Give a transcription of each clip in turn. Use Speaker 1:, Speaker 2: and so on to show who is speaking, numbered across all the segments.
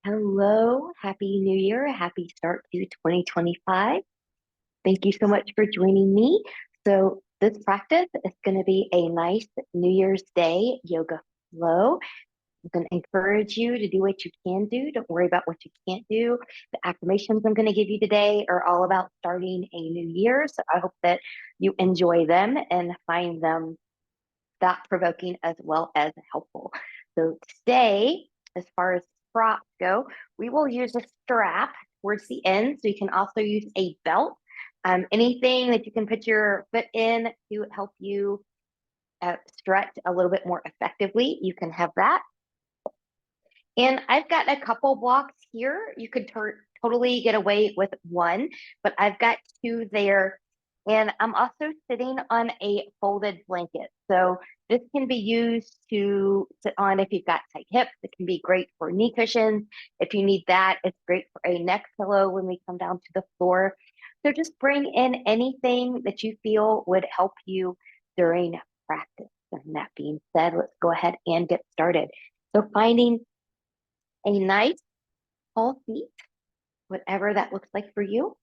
Speaker 1: Hello, Happy New Year, happy start to 2025. Thank you so much for joining me. So, this practice is going to be a nice New Year's Day yoga flow. I'm going to encourage you to do what you can do. Don't worry about what you can't do. The affirmations I'm going to give you today are all about starting a new year. So, I hope that you enjoy them and find them thought provoking as well as helpful. So today, as far as props go, we will use a strap towards the end. So you can also use a belt, anything that you can put your foot in to help you stretch a little bit more effectively. You can have that. And I've got a couple blocks here. You could totally get away with one, but I've got two there. And I'm also sitting on a folded blanket. So this can be used to sit on if you've got tight hips. It can be great for knee cushions. If you need that, it's great for a neck pillow when we come down to the floor. So just bring in anything that you feel would help you during practice. And that being said, let's go ahead and get started. So finding a nice tall seat, whatever that looks like for you.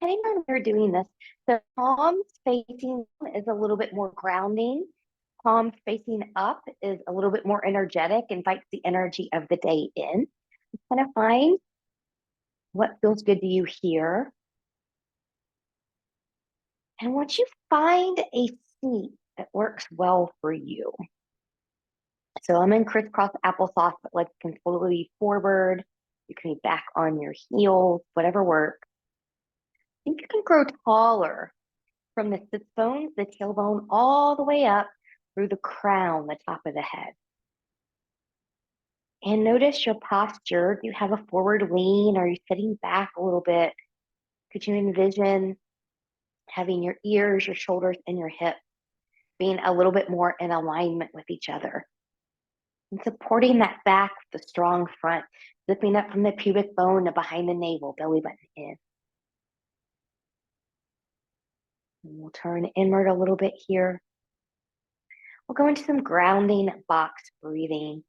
Speaker 1: Depending on where you're doing this, the palms facing is a little bit more grounding. Palms facing up is a little bit more energetic, invites the energy of the day in. Just kind of find what feels good to you here. And once you find a seat that works well for you. So I'm in crisscross applesauce, but like you can totally be forward. You can be back on your heels, whatever works. Think you can grow taller from the sits bones, the tailbone, all the way up through the crown, the top of the head. And notice your posture. Do you have a forward lean? Are you sitting back a little bit? Could you envision having your ears, your shoulders, and your hips being a little bit more in alignment with each other? And supporting that back with the strong front, zipping up from the pubic bone to behind the navel, belly button in. And we'll turn inward a little bit here. We'll go into some grounding box breathing.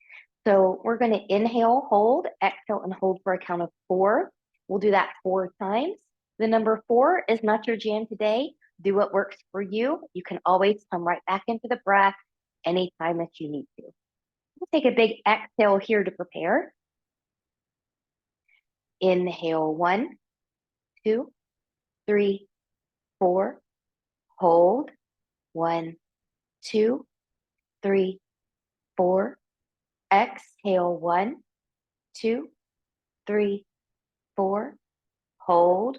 Speaker 1: So we're going to inhale, hold, exhale, and hold for a count of 4. We'll do that 4 times. The number 4 is not your jam today. Do what works for you. You can always come right back into the breath anytime that you need to. We'll take a big exhale here to prepare. Inhale, 1, 2, 3, 4. Hold, 1, 2, 3, 4. Exhale, 1, 2, 3, 4. Hold,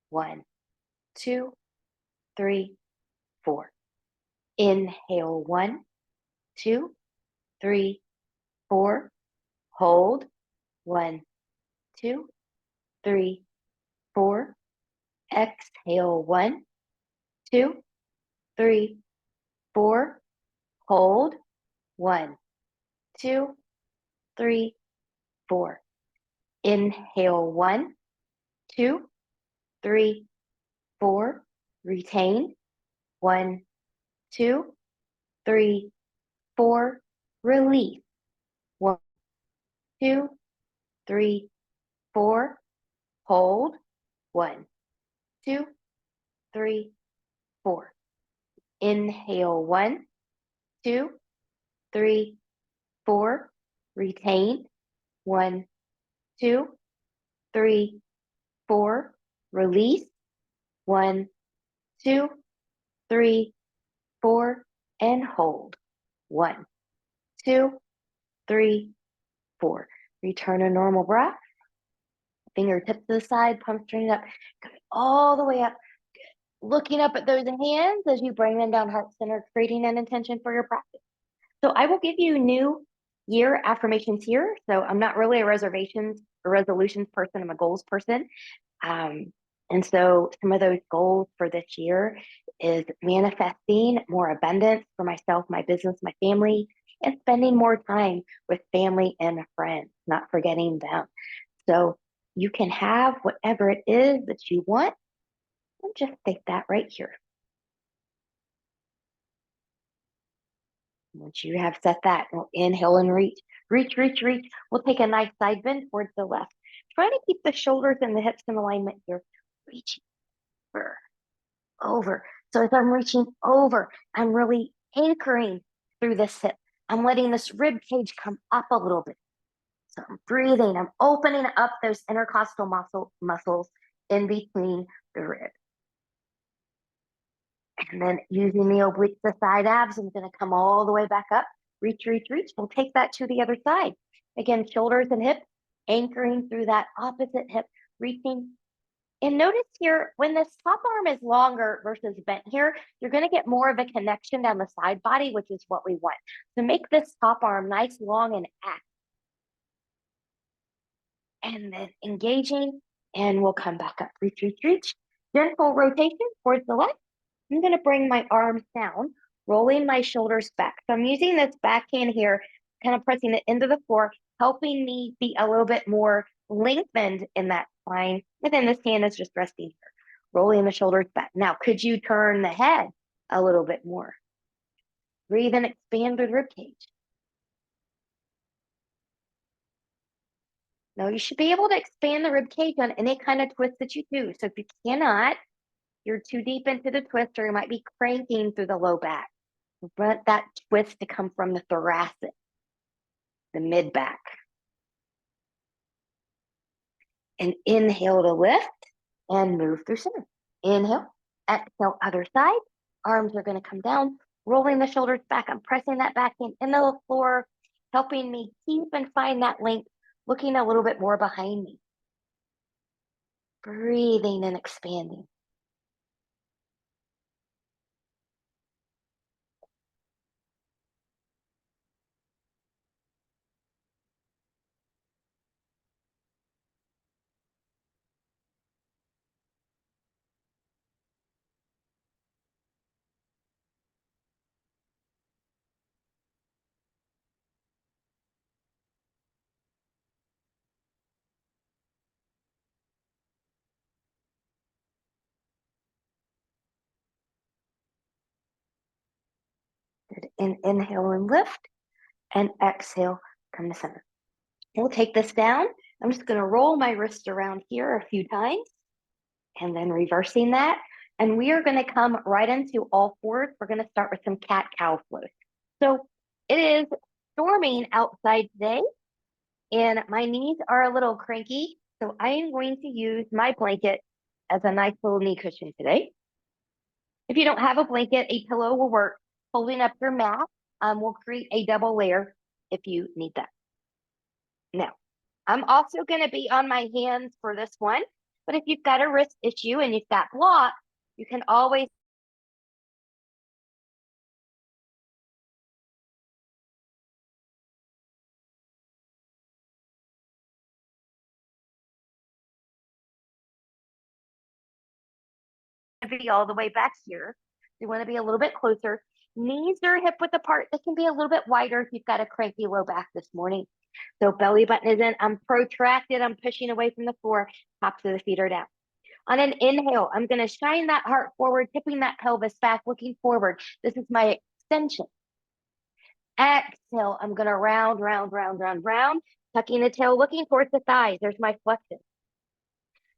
Speaker 1: 1, 2, 3, 4. Inhale, 1, 2, 3, 4. Hold, 1, 2, 3, 4. Exhale, 1, 2, 3, 4. Hold, 1, 2, 3, 4. Inhale, 1, 2, 3, 4. Retain, 1, 2, 3, 4. Release, 1, 2, 3, 4. Hold, 1, 2, 3, 4. Inhale, 1, 2, 3, 4. Retain, 1, 2, 3, 4. Release, 1, 2, 3, 4. And hold, 1, 2, 3, 4. Return a normal breath. Fingertips to the side, palms straight up, coming all the way up. Looking up at those hands as you bring them down heart center, creating an intention for your practice. So I will give you new year affirmations here. So I'm not really a resolutions person. I'm a goals person. And so some of those goals for this year is manifesting more abundance for myself, my business, my family, and spending more time with family and friends, not forgetting them. So you can have whatever it is that you want. And just take that right here. Once you have set that, we'll inhale and reach, reach, reach, reach. We'll take a nice side bend towards the left. Try to keep the shoulders and the hips in alignment here. Reaching over. So as I'm reaching over, I'm really anchoring through this hip. I'm letting this rib cage come up a little bit. So I'm breathing. I'm opening up those intercostal muscles in between the ribs. And then using the obliques, the side abs, I'm going to come all the way back up. Reach, reach, reach. We'll take that to the other side. Again, shoulders and hips, anchoring through that opposite hip, reaching. And notice here, when this top arm is longer versus bent here, you're going to get more of a connection down the side body, which is what we want. So make this top arm nice, long, and active. And then engaging, and we'll come back up. Reach, reach, reach. Gentle rotation towards the left. I'm going to bring my arms down, rolling my shoulders back. So I'm using this backhand here, kind of pressing it into the floor, helping me be a little bit more lengthened in that spine. And then this hand is just resting here, rolling the shoulders back. Now, could you turn the head a little bit more? Breathe and expand the rib cage. Now, you should be able to expand the rib cage on any kind of twist that you do. So if you cannot, you're too deep into the twist, or you might be cranking through the low back. Want that twist to come from the thoracic, the mid back. And inhale to lift and move through center. Inhale, exhale, other side. Arms are going to come down, rolling the shoulders back. I'm pressing that back in into the floor, helping me keep and find that length, looking a little bit more behind me. Breathing and expanding. Good. Inhale and lift, and exhale, come to center. We'll take this down. I'm just going to roll my wrist around here a few times, and then reversing that. And we are going to come right into all fours. We're going to start with some cat-cow flows. So it is storming outside today, and my knees are a little cranky. So I am going to use my blanket as a nice little knee cushion today. If you don't have a blanket, a pillow will work. Holding up your mat will create a double layer if you need that. Now, I'm also going to be on my hands for this one, but if you've got a wrist issue and you've got block, you can always be all the way back here. You want to be a little bit closer. Knees are hip width apart. They can be a little bit wider if you've got a cranky low back this morning. So belly button is in. I'm protracted. I'm pushing away from the floor. Tops of the feet are down. On an inhale, I'm going to shine that heart forward, tipping that pelvis back, looking forward. This is my extension. Exhale, I'm going to round, round, round, round, round, tucking the tail, looking towards the thighs. There's my flexion.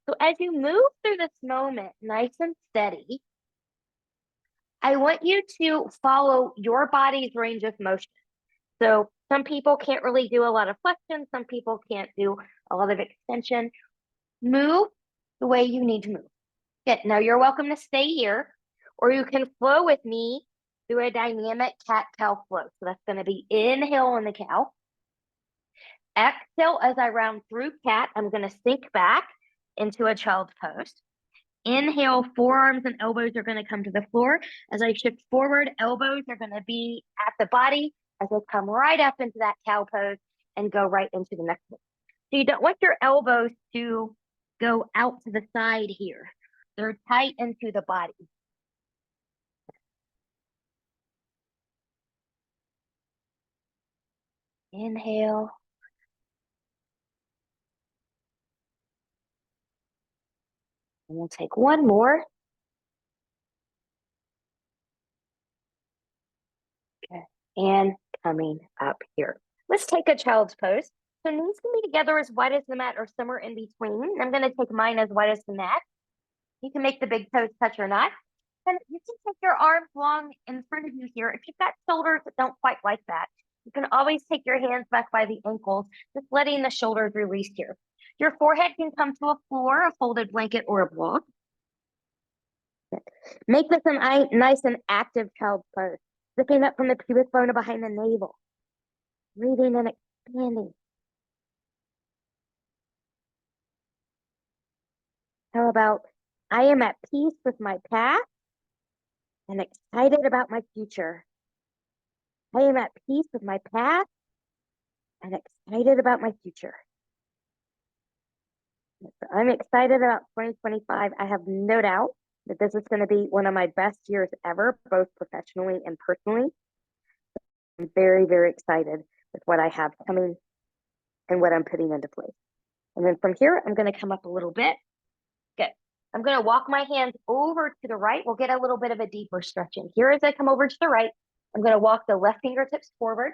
Speaker 1: So as you move through this moment, nice and steady, I want you to follow your body's range of motion. So some people can't really do a lot of flexion. Some people can't do a lot of extension. Move the way you need to move. Okay, now you're welcome to stay here, or you can flow with me through a dynamic cat-cow flow. So that's going to be inhale in the cow. Exhale as I round through cat. I'm going to sink back into a child's pose. Inhale, forearms and elbows are going to come to the floor. As I shift forward, elbows are going to be at the body as I come right up into that cow pose and go right into the next one. So you don't want your elbows to go out to the side here. They're tight into the body. Inhale. And we'll take one more. Okay. and coming up here. Let's take a child's pose. So knees can be together as wide as the mat or somewhere in between. I'm going to take mine as wide as the mat. You can make the big toes touch or not. And you can take your arms long in front of you here. If you've got shoulders that don't quite like that, you can always take your hands back by the ankles, just letting the shoulders release here. Your forehead can come to a floor, a folded blanket, or a block. Make this a nice and active child's pose. Zipping up from the pubic bone behind the navel. Breathing and expanding. How about I am at peace with my past and excited about my future. I am at peace with my past and excited about my future. I'm excited about 2025. I have no doubt that this is going to be one of my best years ever, both professionally and personally. I'm very, very excited with what I have coming and what I'm putting into place. And then from here, I'm going to come up a little bit. Good. I'm going to walk my hands over to the right. We'll get a little bit of a deeper stretching. Here as I come over to the right, I'm going to walk the left fingertips forward,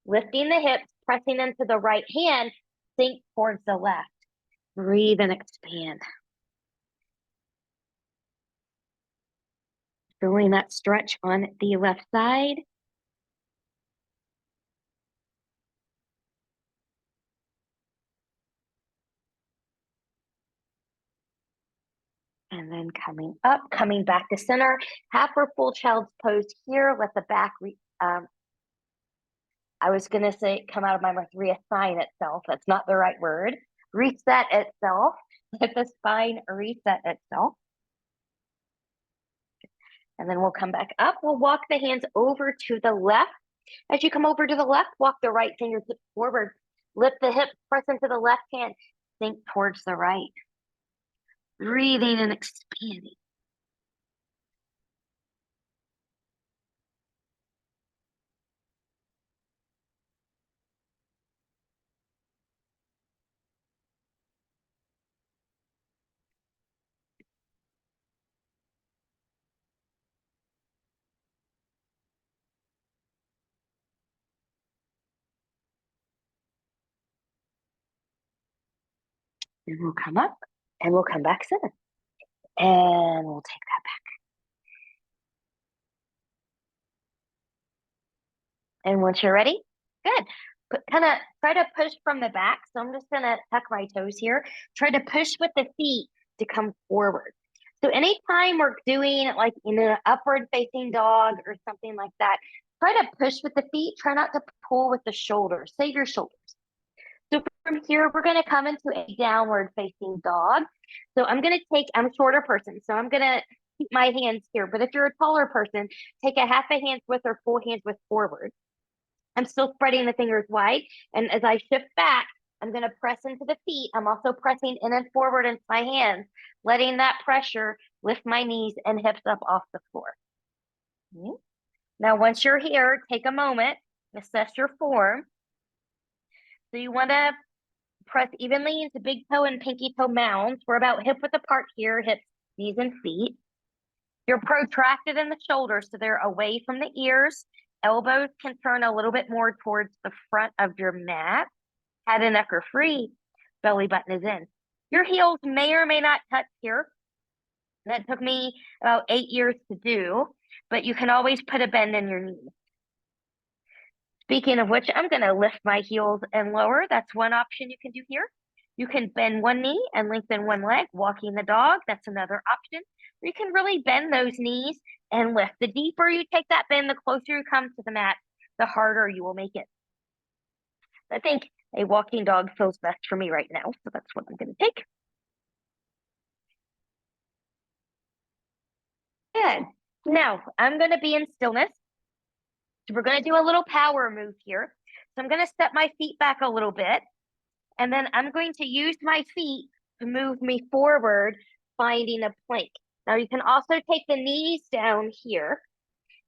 Speaker 1: lifting the hips, pressing into the right hand, sink towards the left. Breathe and expand. Feeling that stretch on the left side. And then coming up, coming back to center, half or full child's pose here. Let the back, I was going to say come out of my mouth, reassign itself. That's not the right word. Reset itself. Let the spine reset itself. And then we'll come back up. We'll walk the hands over to the left. As you come over to the left, walk the right fingertips forward. Lift the hips, press into the left hand, sink towards the right. Breathing and expanding. And we'll come up and we'll come back center. And we'll take that back. And once you're ready, good. Kind of try to push from the back. So I'm just going to tuck my toes here. Try to push with the feet to come forward. So anytime we're doing like in an upward facing dog or something like that, try to push with the feet. Try not to pull with the shoulders. Save your shoulders. So from here, we're going to come into a downward facing dog. So I'm a shorter person, so I'm going to keep my hands here. But if you're a taller person, take a half a hand's width or full hand's width forward. I'm still spreading the fingers wide. And as I shift back, I'm going to press into the feet. I'm also pressing in and forward into my hands, letting that pressure lift my knees and hips up off the floor. Okay. Now, once you're here, take a moment, assess your form. So you want to press evenly into big toe and pinky toe mounds. We're about hip width apart here, hips, knees, and feet. You're protracted in the shoulders, so they're away from the ears. Elbows can turn a little bit more towards the front of your mat. Head and neck are free. Belly button is in. Your heels may or may not touch here. That took me about 8 years to do, but you can always put a bend in your knees. Speaking of which, I'm going to lift my heels and lower. That's one option you can do here. You can bend one knee and lengthen one leg, walking the dog. That's another option. You can really bend those knees and lift. The deeper you take that bend, the closer you come to the mat, the harder you will make it. I think a walking dog feels best for me right now, so that's what I'm going to take. Good. Now, I'm going to be in stillness. So we're going to do a little power move here. So I'm going to step my feet back a little bit, and then I'm going to use my feet to move me forward, finding a plank. Now you can also take the knees down here,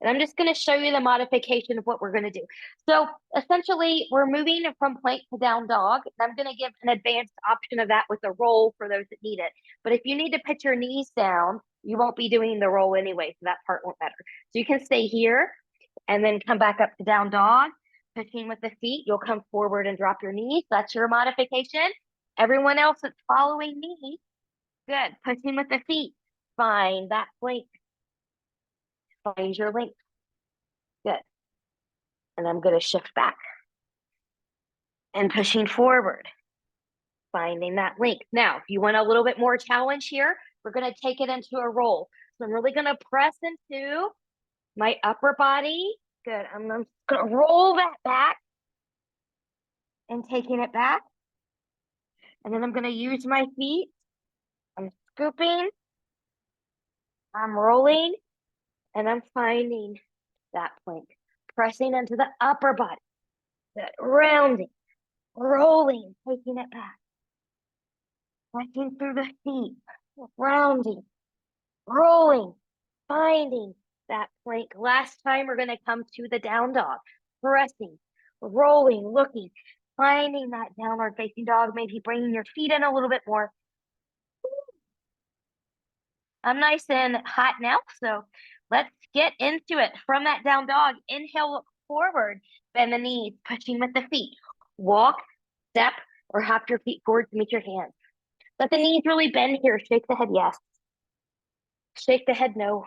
Speaker 1: and I'm just going to show you the modification of what we're going to do. So essentially, we're moving from plank to down dog, and I'm going to give an advanced option of that with a roll for those that need it. But if you need to put your knees down, you won't be doing the roll anyway, so that part won't matter. So you can stay here. And then come back up to down dog, pushing with the feet. You'll come forward and drop your knees. That's your modification. Everyone else that's following me, good. Pushing with the feet. Find that link. Find your link. Good. And I'm going to shift back and pushing forward. Finding that link. Now, if you want a little bit more challenge here, we're going to take it into a roll. So I'm really going to press into my upper body. Good. I'm going to roll that back and taking it back. And then I'm going to use my feet. I'm scooping. I'm rolling. And I'm finding that plank. Pressing into the upper body. Good. Rounding. Rolling. Taking it back. Pressing through the feet. Rounding. Rolling. Finding that plank. Last time, we're going to come to the down dog. Pressing. Rolling. Looking. Finding that downward facing dog. Maybe bringing your feet in a little bit more. I'm nice and hot now, so let's get into it. From that down dog, inhale, look forward, bend the knees, pushing with the feet. Walk, step, or hop your feet forward to meet your hands. Let the knees really bend here. Shake the head, yes. Shake the head, no.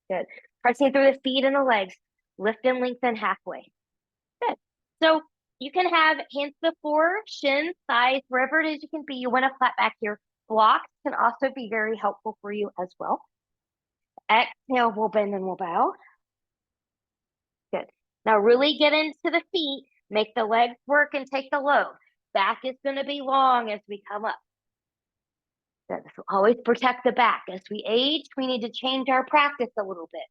Speaker 1: Good. Pressing through the feet and the legs. Lift and lengthen halfway. Good. So you can have hands to the floor, shins, thighs, wherever it is you can be. You want to flat back here. Blocks can also be very helpful for you as well. Exhale, we'll bend and we'll bow. Good. Now really get into the feet. Make the legs work and take the load. Back is going to be long as we come up. Good. So always protect the back. As we age, we need to change our practice a little bit.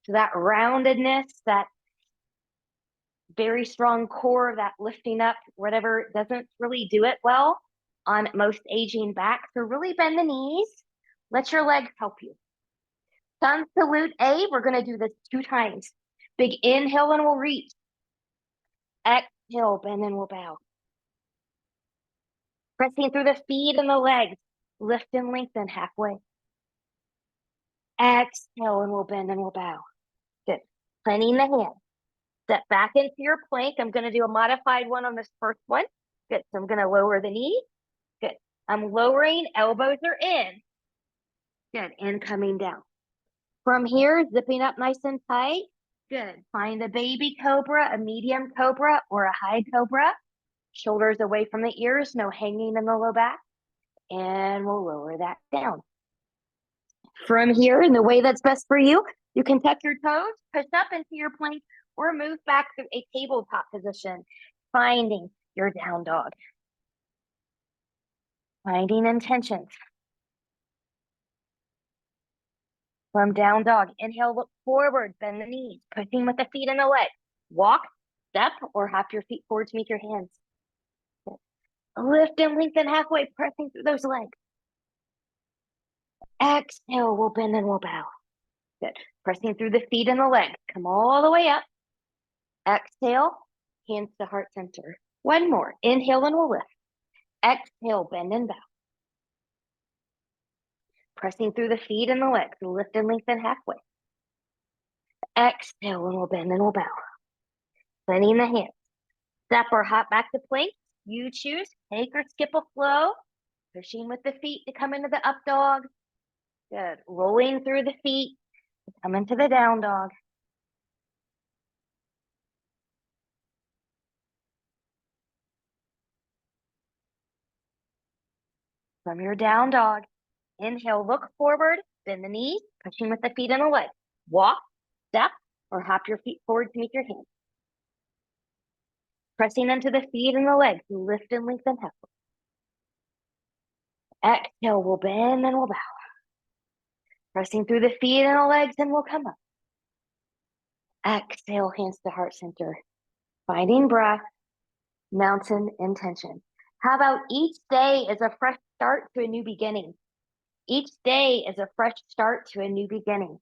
Speaker 1: So that roundedness, that very strong core, that lifting up, whatever, doesn't really do it well on most aging backs. So really bend the knees. Let your legs help you. Sun salute A, we're going to do this 2 times. Big inhale and we'll reach. Exhale, bend and we'll bow. Pressing through the feet and the legs. Lift and lengthen halfway. Exhale and we'll bend and we'll bow. Good. Planting the hands. Step back into your plank. I'm going to do a modified one on this first one. Good. So I'm going to lower the knee. Good. I'm lowering. Elbows are in. Good. And coming down. From here, zipping up nice and tight. Good. Find a baby cobra, a medium cobra, or a high cobra. Shoulders away from the ears, no hanging in the low back. And we'll lower that down. From here, in the way that's best for you, you can tuck your toes, push up into your plank, or move back to a tabletop position, finding your down dog. Finding intentions. From down dog, inhale, look forward, bend the knees, pushing with the feet and the legs. Walk, step, or hop your feet forward to meet your hands. Lift and lengthen halfway, pressing through those legs. Exhale, we'll bend and we'll bow. Good. Pressing through the feet and the legs. Come all the way up. Exhale, hands to heart center. One more. Inhale and we'll lift. Exhale, bend and bow. Pressing through the feet and the legs. Lift and lengthen halfway. Exhale and we'll bend and we'll bow. Planting the hands. Step or hop back to plank. You choose. Take or skip a flow. Pushing with the feet to come into the up dog. Good. Rolling through the feet to come into the down dog. From your down dog, inhale, look forward, bend the knees, pushing with the feet and the legs. Walk, step, or hop your feet forward to meet your hands. Pressing into the feet and the legs, lift and lengthen halfway. Exhale, we'll bend and we'll bow. Pressing through the feet and the legs and we'll come up. Exhale, hands to heart center. Finding breath, mountain intention. How about each day is a fresh start to a new beginning? Each day is a fresh start to a new beginning.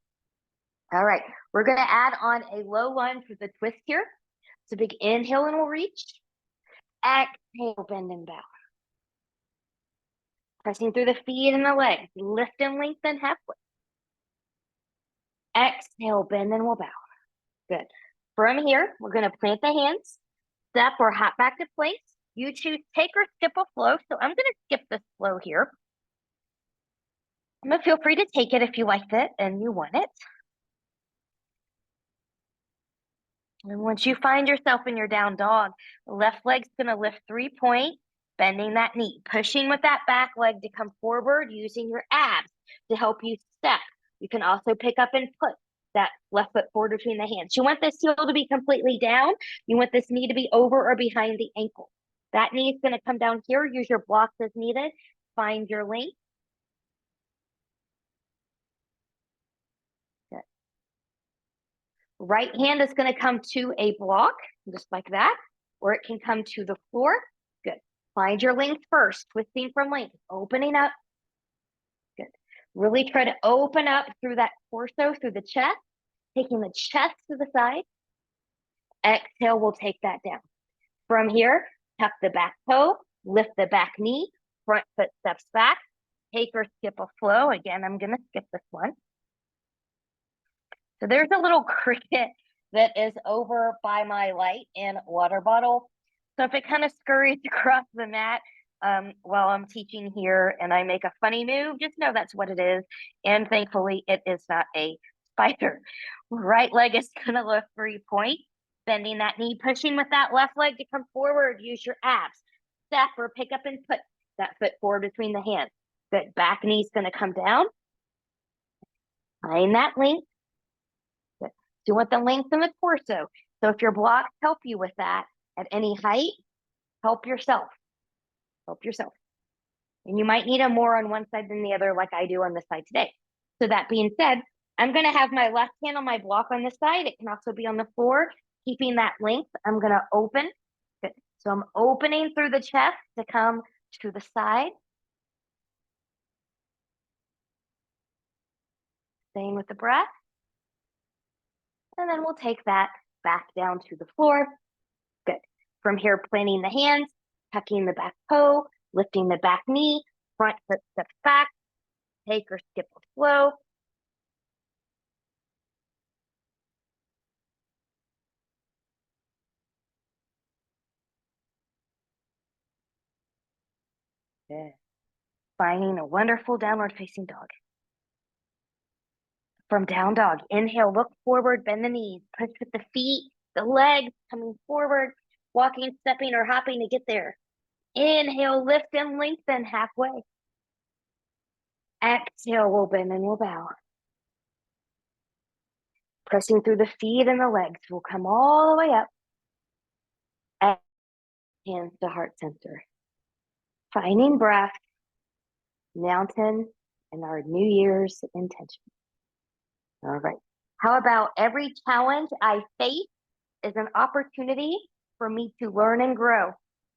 Speaker 1: All right, we're going to add on a low lunge with a twist here. So big inhale and we'll reach. Exhale, bend and bow. Pressing through the feet and the legs. Lift and lengthen halfway. Exhale, bend and we'll bow. Good. From here, we're going to plant the hands, step or hop back to place. You choose take or skip a flow. So I'm going to skip this flow here. I'm going to feel free to take it if you liked it and you want it. And once you find yourself in your down dog, left leg's going to lift 3-point, bending that knee, pushing with that back leg to come forward, using your abs to help you step. You can also pick up and put that left foot forward between the hands. You want this heel to be completely down. You want this knee to be over or behind the ankle. That knee is going to come down here. Use your blocks as needed. Find your length. Good. Right hand is going to come to a block, just like that, or it can come to the floor. Good. Find your length first, twisting from length, opening up. Good. Really try to open up through that torso, through the chest, taking the chest to the side. Exhale, we'll take that down. From here, tuck the back toe, lift the back knee, front foot steps back, take or skip a flow. Again, I'm going to skip this one. So there's a little cricket that is over by my light and water bottle. So if it kind of scurries across the mat while I'm teaching here and I make a funny move, just know that's what it is. And thankfully, it is not a spider. Right leg is going to lift 3-point. Bending that knee, pushing with that left leg to come forward. Use your abs. Step or pick up and put that foot forward between the hands. Good. Back knee's going to come down. Find that length. Good. You want the length in the torso. So if your blocks help you with that at any height, help yourself. Help yourself. And you might need them more on one side than the other, like I do on this side today. So that being said, I'm going to have my left hand on my block on this side. It can also be on the floor. Keeping that length, I'm going to open. Good. So I'm opening through the chest to come to the side. Staying with the breath. And then we'll take that back down to the floor. Good. From here, planting the hands, tucking the back toe, lifting the back knee, front foot steps back, take or skip a flow. Good. Finding a wonderful downward facing dog. From down dog, inhale, look forward, bend the knees, push with the feet, the legs coming forward, walking, stepping, or hopping to get there. Inhale, lift and lengthen halfway. Exhale, we'll bend and we'll bow. Pressing through the feet and the legs, we'll come all the way up. Hands to heart center. Finding breath, mountain, and our New Year's intention. All right. How about every challenge I face is an opportunity for me to learn and grow.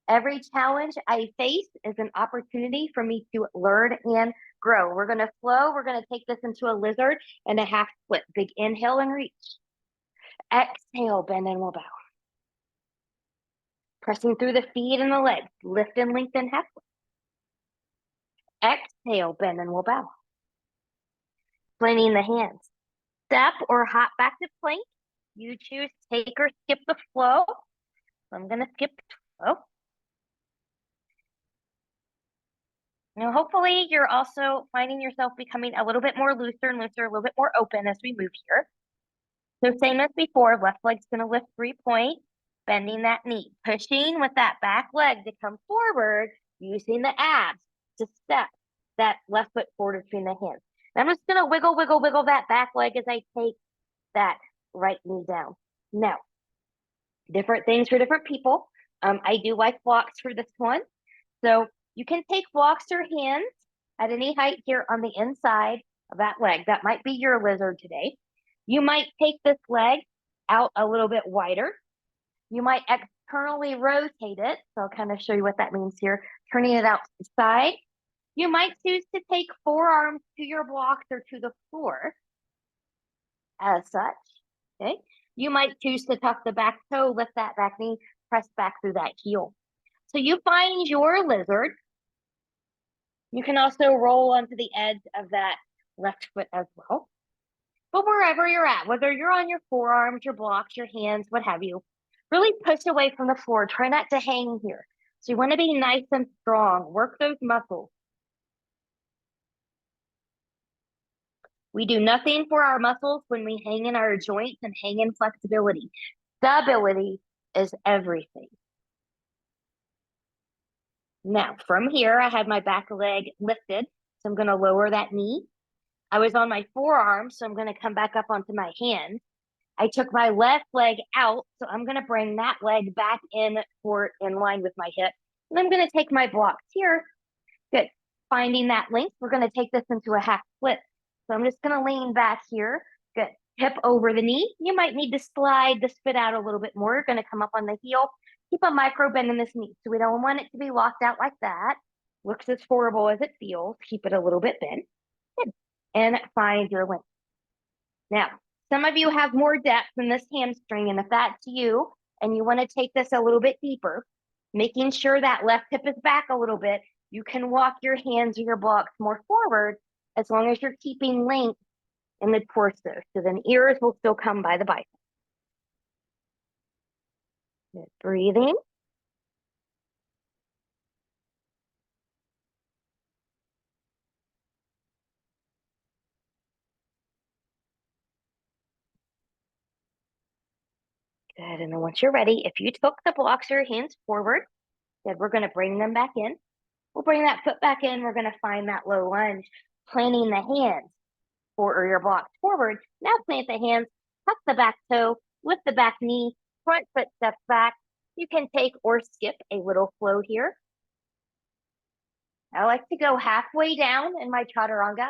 Speaker 1: Every challenge I face is an opportunity for me to learn and grow. We're going to flow. We're going to take this into a lizard and a half split. Big inhale and reach. Exhale, bend and we'll bow. Pressing through the feet and the legs. Lift and lengthen halfway. Exhale, bend and we'll bow. Planting the hands. Step or hop back to plank. You choose take or skip the flow. So I'm going to skip the flow. Now, hopefully you're also finding yourself becoming a little bit more looser and looser, a little bit more open as we move here. So same as before, left leg's going to lift 3-point, bending that knee, pushing with that back leg to come forward, using the abs to step that left foot forward between the hands. And I'm just going to wiggle, wiggle, wiggle that back leg as I take that right knee down. Now, different things for different people. I do like blocks for this one. So you can take blocks or hands at any height here on the inside of that leg. That might be your lizard today. You might take this leg out a little bit wider. You might externally rotate it. So I'll kind of show you what that means here. Turning it out to the side. You might choose to take forearms to your blocks or to the floor as such. Okay. You might choose to tuck the back toe, lift that back knee, press back through that heel. So you find your lizard. You can also roll onto the edge of that left foot as well. But wherever you're at, whether you're on your forearms, your blocks, your hands, what have you, really push away from the floor. Try not to hang here. So you want to be nice and strong. Work those muscles. We do nothing for our muscles when we hang in our joints and hang in flexibility. Stability is everything. Now, from here, I have my back leg lifted. So I'm going to lower that knee. I was on my forearm, so I'm going to come back up onto my hand. I took my left leg out, so I'm going to bring that leg back in in line with my hip. And I'm going to take my blocks here. Good. Finding that length, we're going to take this into a half split. So I'm just going to lean back here. Good. Hip over the knee. You might need to slide the spit out a little bit more. You're going to come up on the heel. Keep a micro bend in this knee. So we don't want it to be locked out like that. Looks as horrible as it feels. Keep it a little bit bent. Good. And find your length. Now, some of you have more depth in this hamstring, and if that's you, and you want to take this a little bit deeper, making sure that left hip is back a little bit, you can walk your hands or your blocks more forward as long as you're keeping length in the torso. So then ears will still come by the bicep. Good. Breathing. Good. And then once you're ready, if you took the blocks or your hands forward, then we're going to bring them back in. We'll bring that foot back in. We're going to find that low lunge, planting the hands or your blocks forward. Now plant the hands, tuck the back toe, lift the back knee, front foot steps back. You can take or skip a little flow here. I like to go halfway down in my chaturanga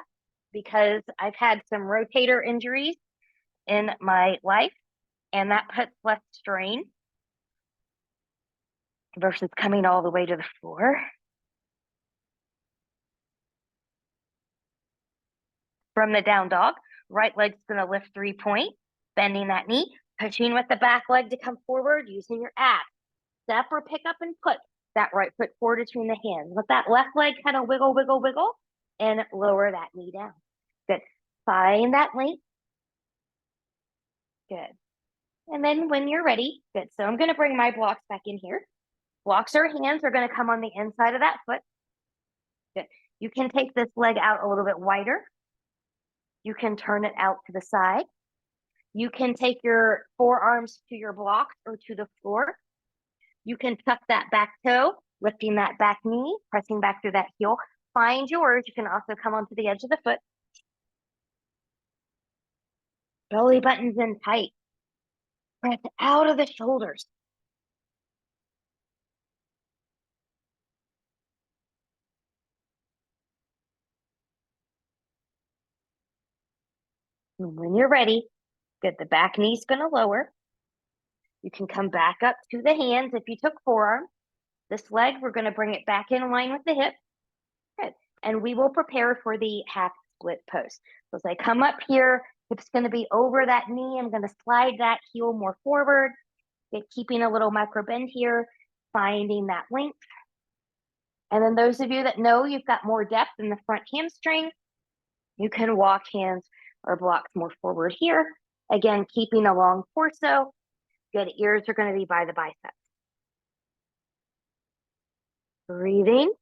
Speaker 1: because I've had some rotator injuries in my life, and that puts less strain versus coming all the way to the floor. From the down dog, right leg's going to lift 3-point, bending that knee, pushing with the back leg to come forward, using your abs. Step or pick up and put that right foot forward between the hands. Let that left leg kind of wiggle, wiggle, wiggle, and lower that knee down. Good. Find that length. Good. And then when you're ready, good. So I'm going to bring my blocks back in here. Blocks or hands are going to come on the inside of that foot. Good. You can take this leg out a little bit wider. You can turn it out to the side. You can take your forearms to your blocks or to the floor. You can tuck that back toe, lifting that back knee, pressing back through that heel. Find yours. You can also come onto the edge of the foot. Belly buttons in tight. Press out of the shoulders. And when you're ready, good. The back knee's going to lower. You can come back up to the hands if you took forearm. This leg, we're going to bring it back in line with the hip. Good. And we will prepare for the half split pose. So as I come up here, hip's going to be over that knee. I'm going to slide that heel more forward. Keeping a little micro bend here, finding that length. And then those of you that know you've got more depth in the front hamstring, you can walk hands or blocks more forward here. Again, keeping a long torso. Good. Ears are going to be by the biceps. Breathing.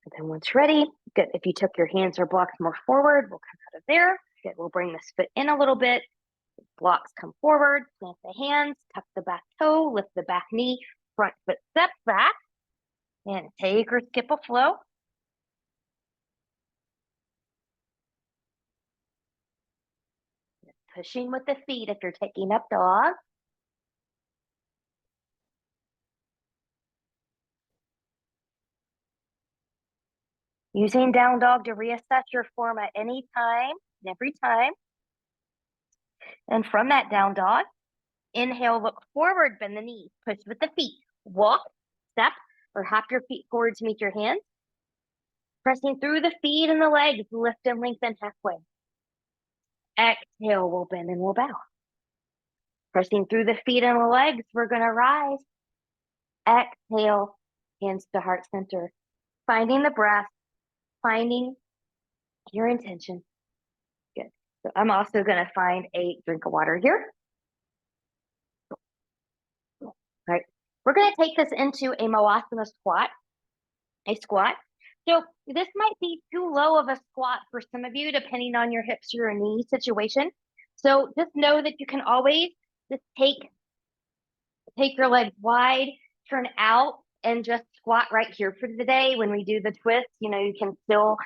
Speaker 1: And then once ready, good. If you took your hands or blocks more forward, we'll come out of there. Good. We'll bring this foot in a little bit. Blocks come forward, plant the hands, tuck the back toe, lift the back knee, front foot steps back, and take or skip a flow. Pushing with the feet if you're taking up dog. Using down dog to reassess your form at any time, every time. And from that down dog, inhale, look forward, bend the knees, push with the feet, walk, step, or hop your feet forward to meet your hands. Pressing through the feet and the legs, lift and lengthen halfway. Exhale, we'll bend and we'll bow. Pressing through the feet and the legs, we're gonna rise. Exhale, hands to heart center. Finding the breath, finding your intention. Good. So I'm also gonna find a drink of water here. All right. We're gonna take this into a Malasana squat, a squat. So this might be too low of a squat for some of you, depending on your hips or your knee situation. So just know that you can always just take your legs wide, turn out, and just squat right here for the day. When we do the twist, you know, you can still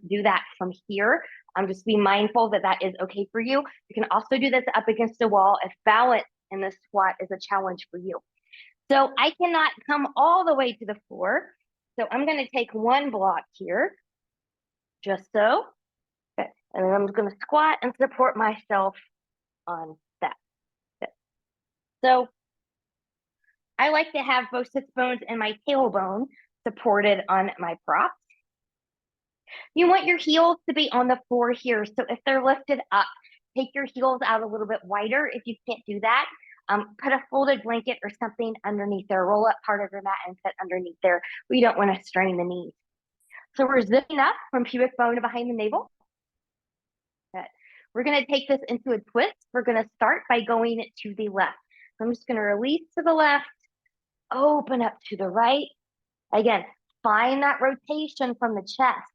Speaker 1: do that from here. Just be mindful that that is okay for you. You can also do this up against a wall if balance in the squat is a challenge for you. So I cannot come all the way to the floor. So I'm going to take one block here, just so. Okay. And then I'm going to squat and support myself on that. Okay. So I like to have both sits bones and my tailbone supported on my props. You want your heels to be on the floor here. So if they're lifted up, take your heels out a little bit wider. If you can't do that, put a folded blanket or something underneath there. Roll up part of your mat and put underneath there. We don't want to strain the knees. So we're zipping up from pubic bone to behind the navel. Good. We're going to take this into a twist. We're going to start by going to the left. I'm just going to release to the left, open up to the right. Again, find that rotation from the chest.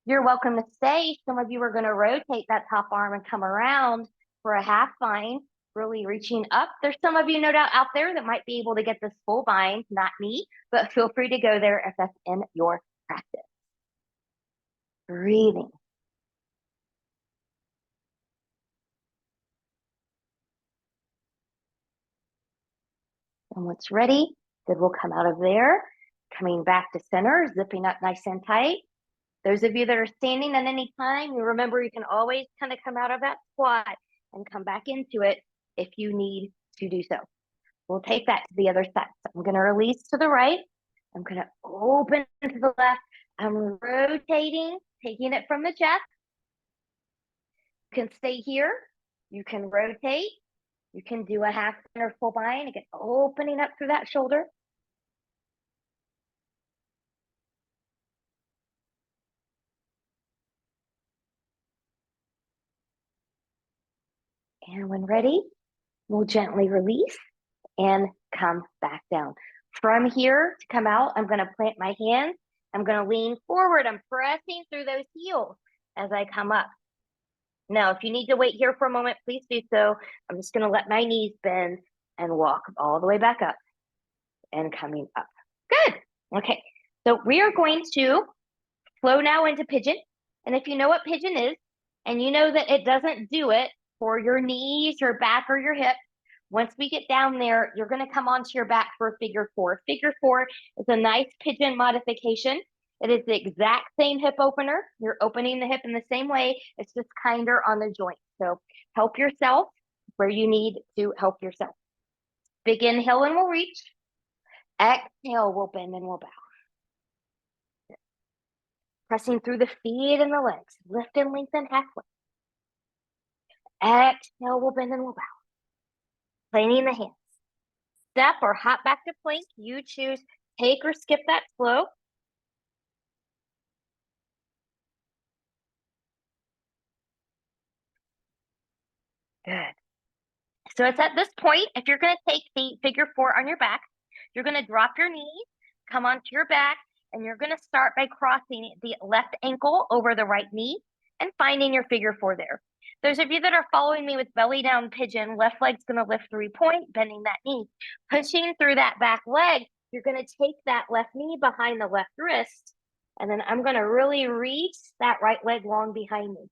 Speaker 1: You're welcome to stay. Some of you are going to rotate that top arm and come around for a half bind, really reaching up. There's some of you, no doubt, out there that might be able to get this full bind, not me, but feel free to go there if that's in your practice. Breathing. And once ready, then we'll come out of there, coming back to center, zipping up nice and tight. Those of you that are standing at any time, you remember you can always kind of come out of that squat and come back into it if you need to do so. We'll take that to the other side. So I'm going to release to the right. I'm going to open to the left. I'm rotating, taking it from the chest. You can stay here. You can rotate. You can do a half or full bind. Again, opening up through that shoulder. And when ready, we'll gently release and come back down. From here to come out, I'm going to plant my hands. I'm going to lean forward. I'm pressing through those heels as I come up. Now, if you need to wait here for a moment, please do so. I'm just going to let my knees bend and walk all the way back up and coming up. Good. Okay. So we are going to flow now into pigeon. And if you know what pigeon is, and you know that it doesn't do it for your knees, your back, or your hips, once we get down there, you're going to come onto your back for a figure four. Figure four is a nice pigeon modification. It is the exact same hip opener. You're opening the hip in the same way. It's just kinder on the joint. So help yourself where you need to help yourself. Big inhale and we'll reach. Exhale, we'll bend and we'll bow. Pressing through the feet and the legs. Lift and lengthen halfway. Exhale, we'll bend and we'll bow. Planting the hands. Step or hop back to plank. You choose. Take or skip that flow. Good. So it's at this point, if you're going to take the figure four on your back, you're going to drop your knees, come onto your back, and you're going to start by crossing the left ankle over the right knee and finding your figure four there. Those of you that are following me with belly down pigeon, left leg's going to lift 3-point, bending that knee. Pushing through that back leg, you're going to take that left knee behind the left wrist, and then I'm going to really reach that right leg long behind me.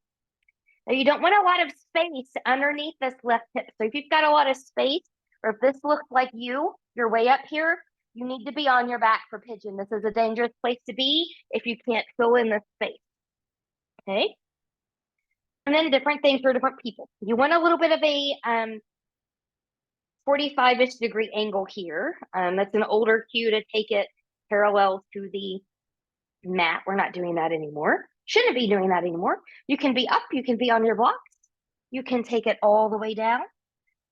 Speaker 1: Now, you don't want a lot of space underneath this left hip. So if you've got a lot of space, or if this looks like you're way up here, you need to be on your back for pigeon. This is a dangerous place to be if you can't fill in the space. Okay? And then different things for different people. You want a little bit of a 45-ish degree angle here. That's an older cue to take it parallel to the mat. We're not doing that anymore. Shouldn't be doing that anymore. You can be up, you can be on your blocks. You can take it all the way down.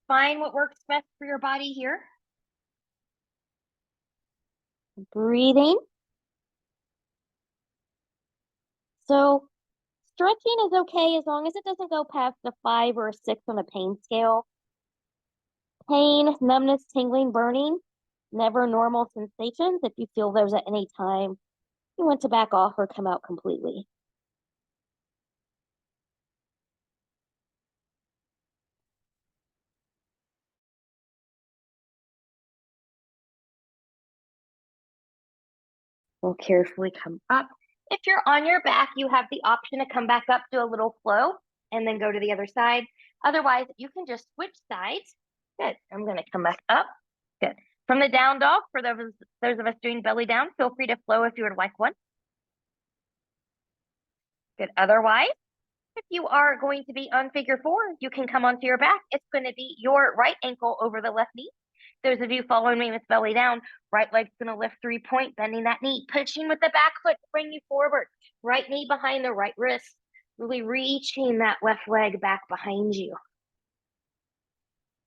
Speaker 1: Find what works best for your body here. Breathing. So stretching is okay as long as it doesn't go past a 5 or a 6 on a pain scale. Pain, numbness, tingling, burning, never normal sensations. If you feel those at any time, you want to back off or come out completely. We'll carefully come up. If you're on your back, you have the option to come back up, do a little flow, and then go to the other side. Otherwise, you can just switch sides. Good. I'm going to come back up. Good. From the down dog, for those of us doing belly down, feel free to flow if you would like one. Good. Otherwise, if you are going to be on figure 4, you can come onto your back. It's going to be your right ankle over the left knee. Those of you following me with belly down, right leg's going to lift 3-point, bending that knee, pushing with the back foot to bring you forward. Right knee behind the right wrist, really reaching that left leg back behind you.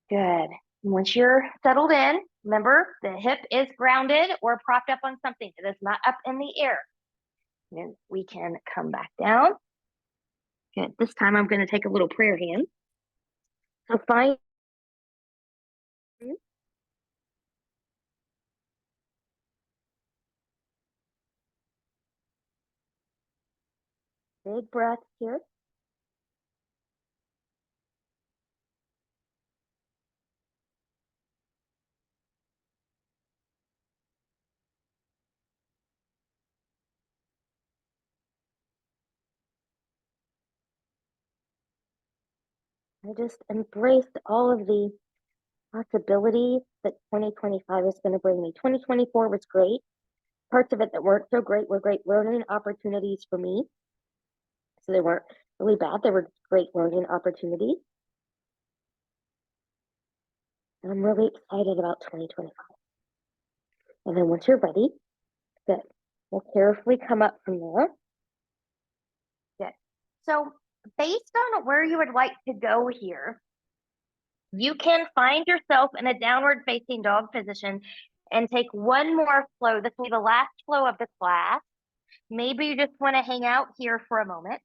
Speaker 1: Good. Once you're settled in, remember the hip is grounded or propped up on something. It is not up in the air. And we can come back down. Good. This time I'm going to take a little prayer hand. So find big breath here. I just embraced all of the possibilities that 2025 is going to bring me. 2024 was great. Parts of it that weren't so great were great learning opportunities for me. So they weren't really bad. They were great learning opportunities. And I'm really excited about 2025. And then once you're ready, good. We'll carefully come up from there. Good. So based on where you would like to go here, you can find yourself in a downward facing dog position and take one more flow. This will be the last flow of the class. Maybe you just want to hang out here for a moment.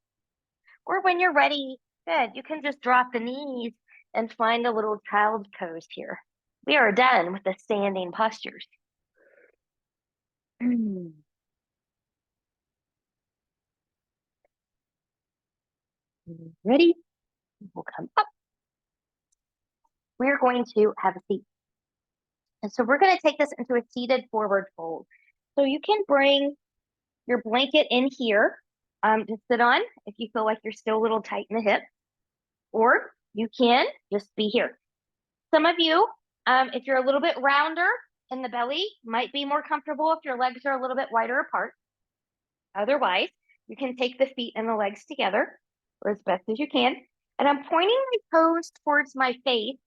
Speaker 1: Or when you're ready, good, you can just drop the knees and find a little child's pose here. We are done with the standing postures. Ready? We'll come up. We're going to have a seat. And so we're going to take this into a seated forward fold. So you can bring your blanket in here to sit on if you feel like you're still a little tight in the hip, or you can just be here. Some of you, if you're a little bit rounder in the belly, might be more comfortable if your legs are a little bit wider apart. Otherwise, you can take the feet and the legs together, or as best as you can. And I'm pointing my toes towards my face,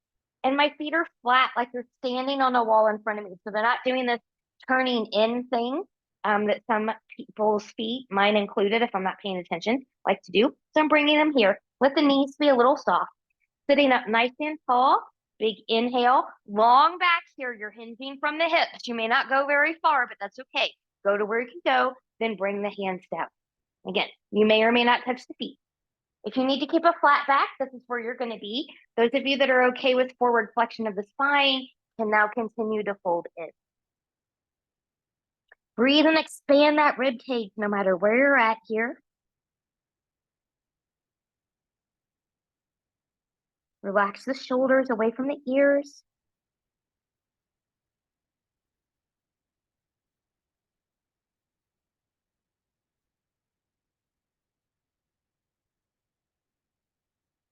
Speaker 1: and my feet are flat like they're standing on a wall in front of me. So they're not doing this turning in thing that some people's feet, mine included, if I'm not paying attention, like to do. So I'm bringing them here. Let the knees be a little soft. Sitting up nice and tall. Big inhale. Long back here. You're hinging from the hips. You may not go very far, but that's okay. Go to where you can go, then bring the hands down. Again, you may or may not touch the feet. If you need to keep a flat back, this is where you're going to be. Those of you that are okay with forward flexion of the spine can now continue to fold in. Breathe and expand that rib cage no matter where you're at here. Relax the shoulders away from the ears.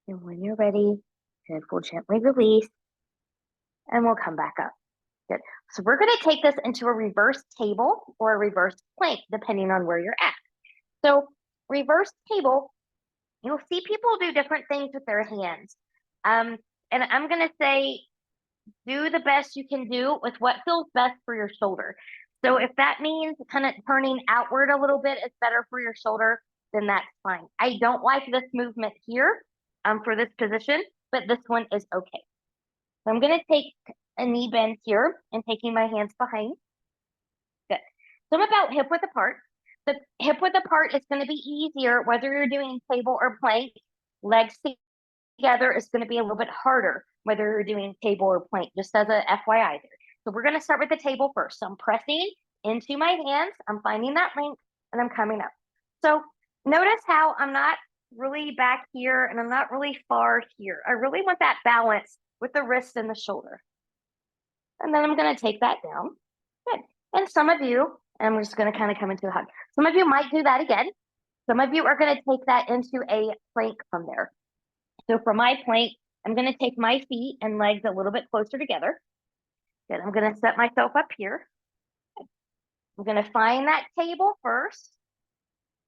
Speaker 1: And when you're ready, good, we'll gently release and we'll come back up. Good. So we're going to take this into a reverse table or a reverse plank, depending on where you're at. So reverse table, you'll see people do different things with their hands. And I'm going to say, do the best you can do with what feels best for your shoulder. So if that means kind of turning outward a little bit is better for your shoulder, then that's fine. I don't like this movement here. for this position, but this one is okay. So I'm gonna take a knee bend here and taking my hands behind. Good. So I'm about hip width apart. The hip width apart is gonna be easier whether you're doing table or plank. Legs together is gonna be a little bit harder whether you're doing table or plank, just as a FYI there. So we're gonna start with the table first. So I'm pressing into my hands, I'm finding that length, and I'm coming up. So notice how I'm not really back here and I'm not really far here. I really want that balance with the wrist and the shoulder. And then I'm gonna take that down. Good. And some of you, and I'm just gonna kind of come into a hug. Some of you might do that again. Some of you are gonna take that into a plank from there. So for my plank, I'm gonna take my feet and legs a little bit closer together. Good. I'm gonna set myself up here. I'm gonna find that table first,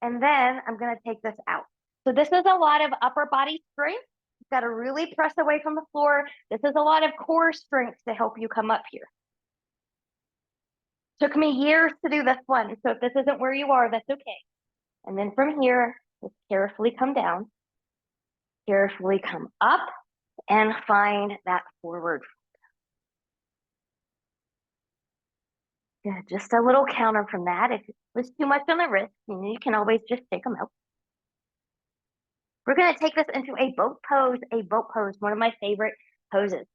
Speaker 1: and then I'm gonna take this out. So this is a lot of upper body strength. You've got to really press away from the floor. This is a lot of core strength to help you come up here. Took me years to do this one, so if this isn't where you are, that's okay. And then from here, just carefully come down, carefully come up, and find that forward. Yeah, just a little counter from that. If it was too much on the wrist, you can always just take them out. We're going to take this into a boat pose, one of my favorite poses.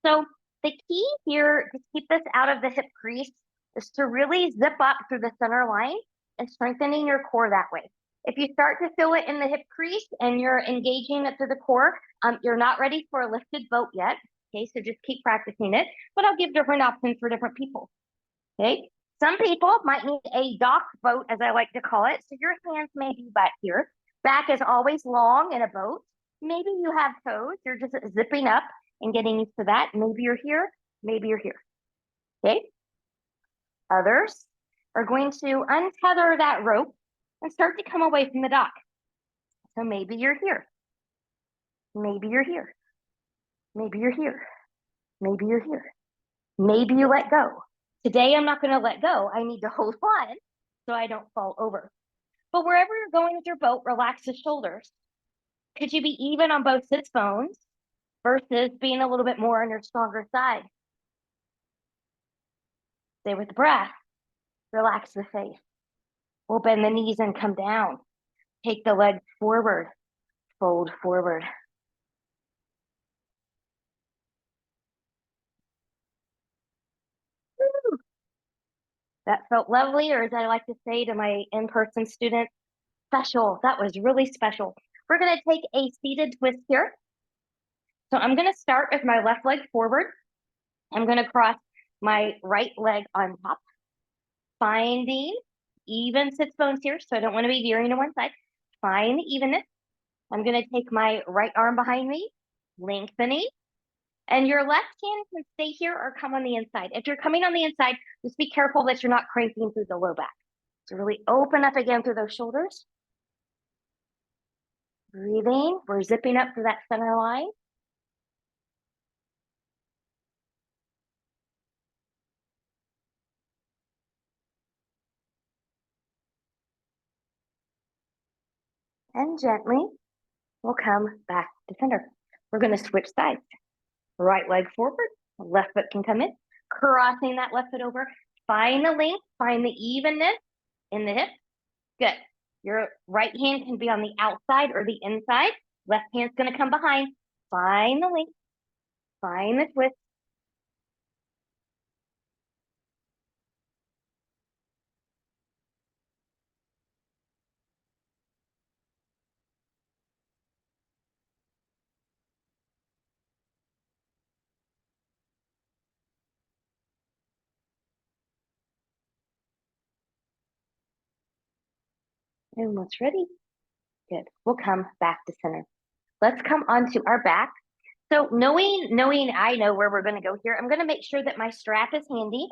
Speaker 1: So the key here to keep this out of the hip crease is to really zip up through the center line and strengthening your core that way. If you start to feel it in the hip crease and you're engaging it through the core, you're not ready for a lifted boat yet. Okay, so just keep practicing it, but I'll give different options for different people. Okay, some people might need a dock boat, as I like to call it. So your hands may be back here. Back is always long in a boat. Maybe you have toes. You're just zipping up and getting used to that. Maybe you're here. Maybe you're here. Okay. Others are going to untether that rope and start to come away from the dock. So maybe you're here. Maybe you're here. Maybe you're here. Maybe you're here. Maybe you let go. Today, I'm not going to let go. I need to hold on so I don't fall over. But wherever you're going with your boat, relax the shoulders. Could you be even on both sits bones versus being a little bit more on your stronger side? Stay with the breath. Relax the face. We'll bend the knees and come down. Take the legs forward. Fold forward. Woo. That felt lovely, or as I like to say to my in-person students, special. That was really special. We're going to take a seated twist here. So I'm going to start with my left leg forward. I'm going to cross my right leg on top, finding even sits bones here. So I don't want to be veering to one side. Find the evenness. I'm going to take my right arm behind me, lengthening, and your left hand can stay here or come on the inside. If you're coming on the inside, just be careful that you're not cranking through the low back. So really open up again through those shoulders. Breathing, we're zipping up through that center line. And gently, we'll come back to center. We're going to switch sides. Right leg forward, left foot can come in, crossing that left foot over. Find the length, find the evenness in the hip. Good. Your right hand can be on the outside or the inside. Left hand's going to come behind. Find the length, find the twist. Almost ready. Good. We'll come back to center. Let's come onto our back. So knowing I know where we're going to go here, I'm going to make sure that my strap is handy.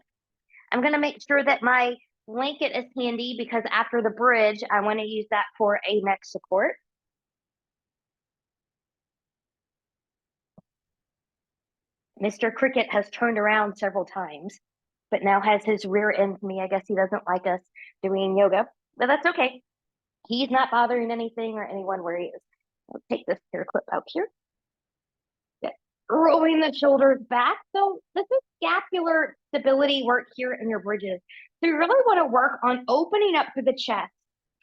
Speaker 1: I'm going to make sure that my blanket is handy because after the bridge, I want to use that for a neck support. Mr. Cricket has turned around several times, but now has his rear end to me. I guess he doesn't like us doing yoga, but that's okay. He's not bothering anything or anyone where he is. I'll take this hair clip out here. Good. Rolling the shoulders back. So this is scapular stability work here in your bridges. So you really want to work on opening up through the chest,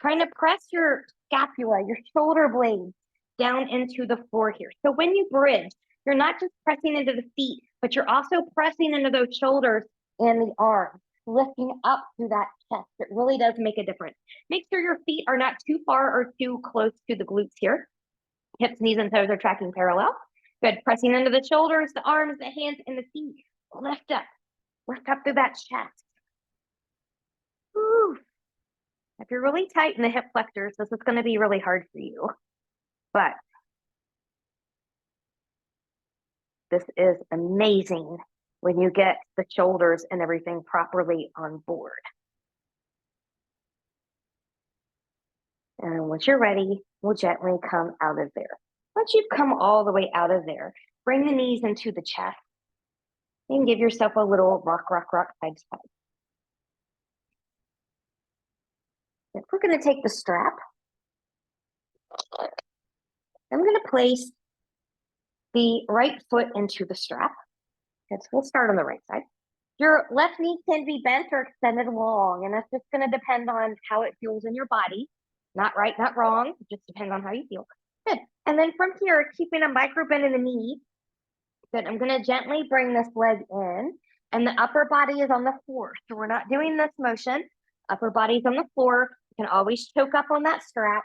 Speaker 1: trying to press your scapula, your shoulder blades down into the floor here. So when you bridge, you're not just pressing into the feet, but you're also pressing into those shoulders and the arms, lifting up through that chest. It really does make a difference. Make sure your feet are not too far or too close to the glutes here. Hips, knees, and toes are tracking parallel. Good. Pressing into the shoulders, the arms, the hands, and the feet. Lift up. Lift up through that chest. Whew. If you're really tight in the hip flexors, this is going to be really hard for you. But this is amazing when you get the shoulders and everything properly on board. And once you're ready, we'll gently come out of there. Once you've come all the way out of there, bring the knees into the chest and give yourself a little rock, rock, rock, side to side. If we're going to take the strap, I'm going to place the right foot into the strap. Okay, so we'll start on the right side. Your left knee can be bent or extended long, and that's just going to depend on how it feels in your body. Not right, not wrong. It just depends on how you feel. Good. And then from here, keeping a micro bend in the knee, good. I'm going to gently bring this leg in, and the upper body is on the floor. So we're not doing this motion. Upper body's on the floor. You can always choke up on that strap.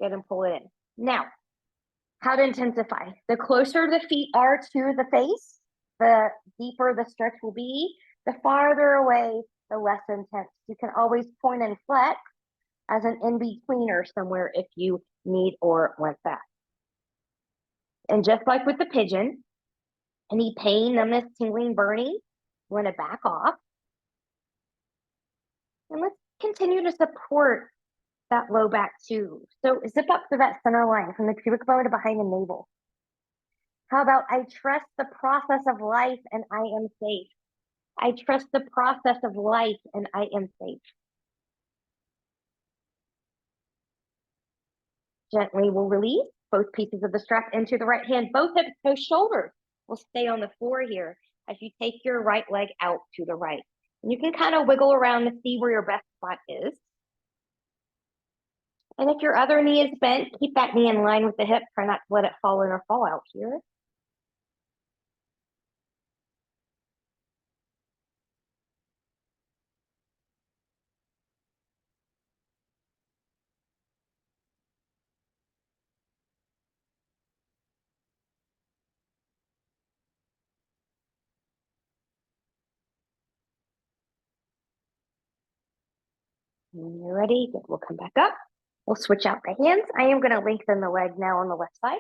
Speaker 1: Good, and pull it in. Now, how to intensify. The closer the feet are to the face, the deeper the stretch will be. The farther away, the less intense. You can always point and flex as an in-betweener somewhere if you need or want that. And just like with the pigeon, any pain, numbness, tingling, burning, you want to back off. And let's continue to support that low back too. So zip up to that center line from the pubic bone to behind the navel. How about I trust the process of life and I am safe. I trust the process of life and I am safe. Gently we'll release both pieces of the strap into the right hand. Both hips, toes, shoulders will stay on the floor here as you take your right leg out to the right. And you can kind of wiggle around to see where your best spot is. And if your other knee is bent, keep that knee in line with the hip. Try not to let it fall in or fall out here. When you're ready, good. We'll come back up. We'll switch out the hands. I am going to lengthen the leg now on the left side.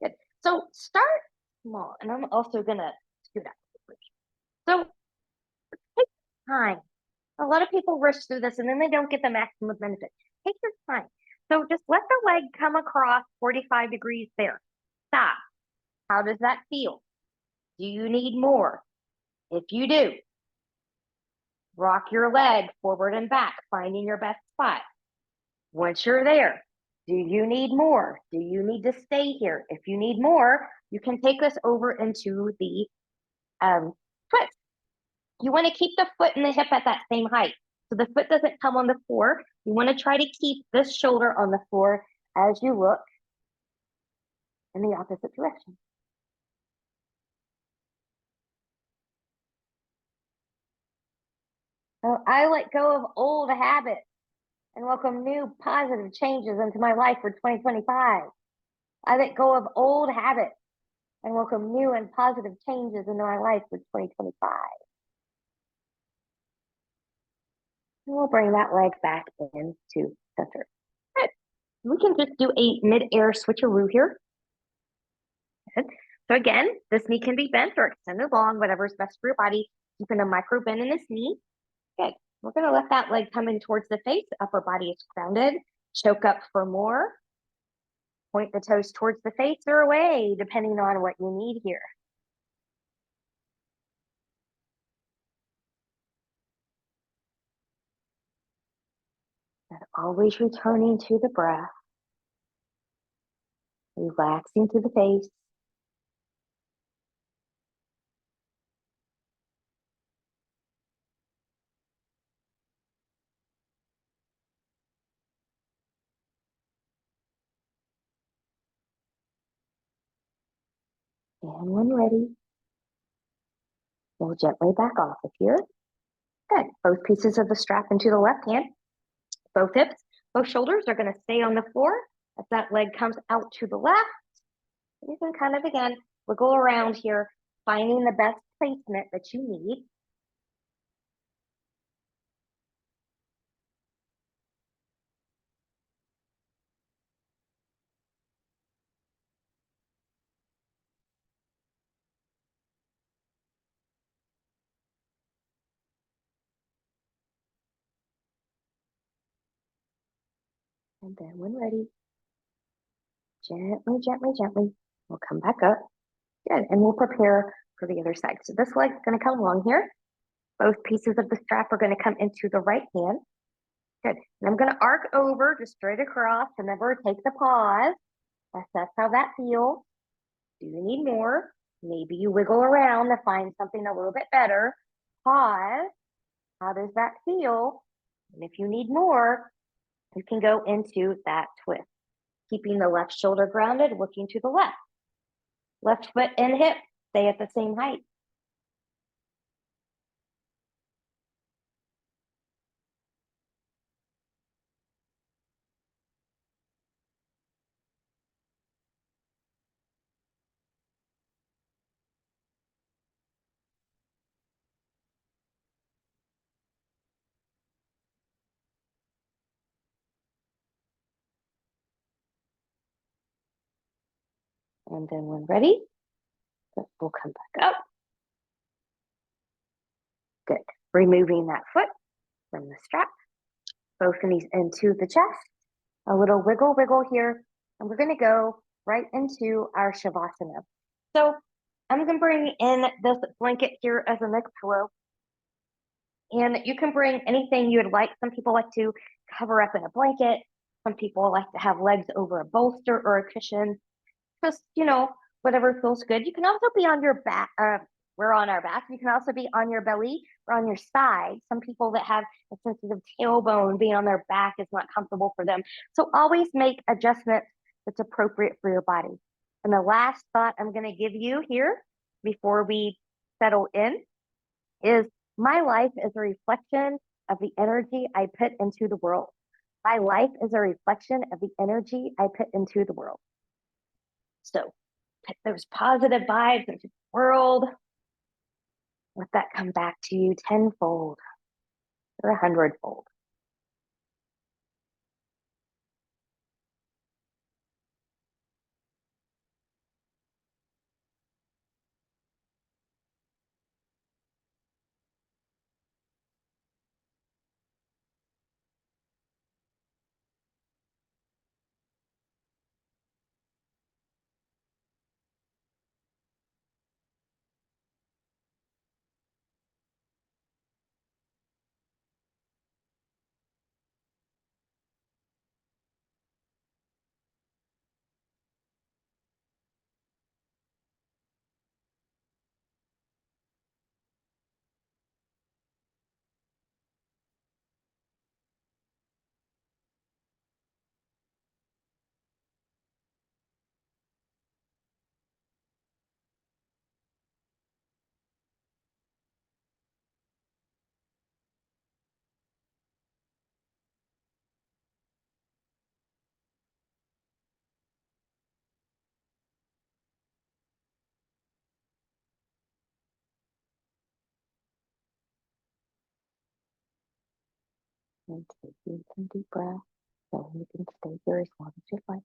Speaker 1: Good. So start small, and I'm also going to scoot out. So take time. A lot of people rush through this and then they don't get the maximum benefit. Take your time. So just let the leg come across 45 degrees there. Stop. How does that feel? Do you need more? If you do, rock your leg forward and back, finding your best spot. Once you're there, do you need more? Do you need to stay here? If you need more, you can take this over into the twist. You want to keep the foot and the hip at that same height. So the foot doesn't come on the floor. You want to try to keep this shoulder on the floor as you look in the opposite direction. So I let go of old habits and welcome new positive changes into my life for 2025. I let go of old habits and welcome new and positive changes into my life for 2025. And we'll bring that leg back into center. Good. We can just do a mid-air switcheroo here. Good. So again, this knee can be bent or extended long, whatever's best for your body. Keeping a micro bend in this knee. Good. We're going to let that leg come in towards the face. The upper body is grounded. Choke up for more. Point the toes towards the face or away, depending on what you need here. And always returning to the breath. Relaxing through the face. And when ready, we'll gently back off of here. Good. Both pieces of the strap into the left hand. Both hips, both shoulders are going to stay on the floor. As that leg comes out to the left, you can kind of, again, wiggle around here, finding the best placement that you need. And then when ready, gently, gently, gently, we'll come back up. Good. And we'll prepare for the other side. So this leg's going to come along here. Both pieces of the strap are going to come into the right hand. Good. And I'm going to arc over just straight across. Remember, take the pause. Assess how that feels. Do you need more? Maybe you wiggle around to find something a little bit better. Pause. How does that feel? And if you need more, you can go into that twist. Keeping the left shoulder grounded, looking to the left. Left foot and hip stay at the same height. And then when ready, we'll come back up. Good. Removing that foot from the strap. Both knees into the chest. A little wiggle, wiggle here. And we're going to go right into our Shavasana. So I'm going to bring in this blanket here as a neck pillow. And you can bring anything you would like. Some people like to cover up in a blanket. Some people like to have legs over a bolster or a cushion. Just, whatever feels good. You can also be on your back. We're on our back. You can also be on your belly or on your side. Some people that have a sensitive tailbone, being on their back is not comfortable for them. So always make adjustments that's appropriate for your body. And the last thought I'm going to give you here before we settle in is my life is a reflection of the energy I put into the world. My life is a reflection of the energy I put into the world. So put those positive vibes into the world. Let that come back to you tenfold or 100-fold. And taking some deep breaths, so you can stay here as long as you like.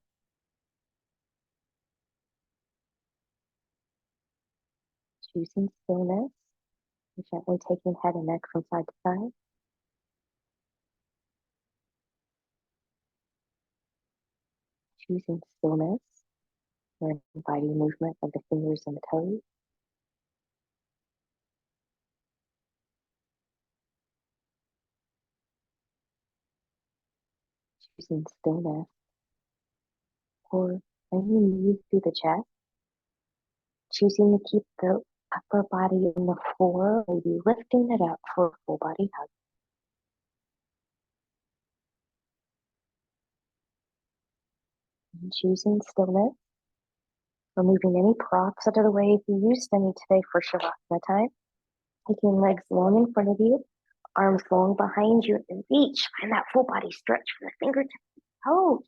Speaker 1: Choosing stillness, gently taking head and neck from side to side. Choosing stillness, we're inviting movement of the fingers and the toes. Choosing stillness, or bringing knees through the chest, choosing to keep the upper body on the floor, maybe lifting it up for a full body hug. And choosing stillness, removing any props out of the way if you used any today for Shavasana time. Taking legs long in front of you, arms long behind you, and reach. Find that full body stretch from the fingertips to the toes,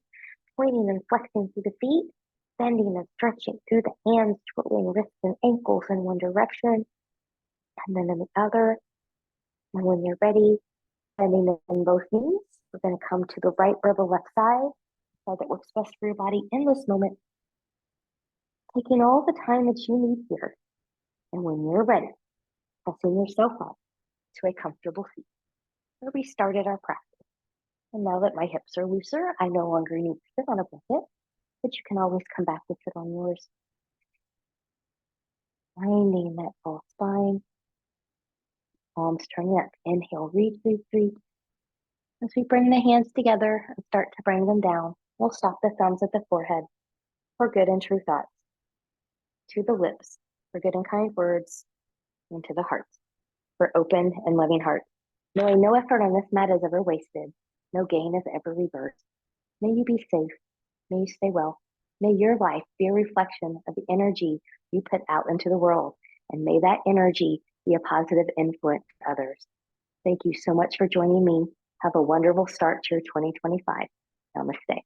Speaker 1: pointing and flexing through the feet, bending and stretching through the hands, twiddling wrists and ankles in one direction, and then in the other. And when you're ready, bending in both knees, we're going to come to the right or the left side that works best for your body in this moment. Taking all the time that you need here. And when you're ready, pressing yourself up to a comfortable seat where we started our practice. And now that my hips are looser, I no longer need to sit on a blanket, but you can always come back to sit on yours. Finding that full spine, palms turning up. Inhale, reach, reach, reach. As we bring the hands together and start to bring them down, we'll stop the thumbs at the forehead for good and true thoughts, to the lips for good and kind words, and to the heart for open and loving hearts. Knowing no effort on this mat is ever wasted, no gain is ever reversed. May you be safe. May you stay well. May your life be a reflection of the energy you put out into the world, and may that energy be a positive influence for others. Thank you so much for joining me. Have a wonderful start to your 2025. Namaste.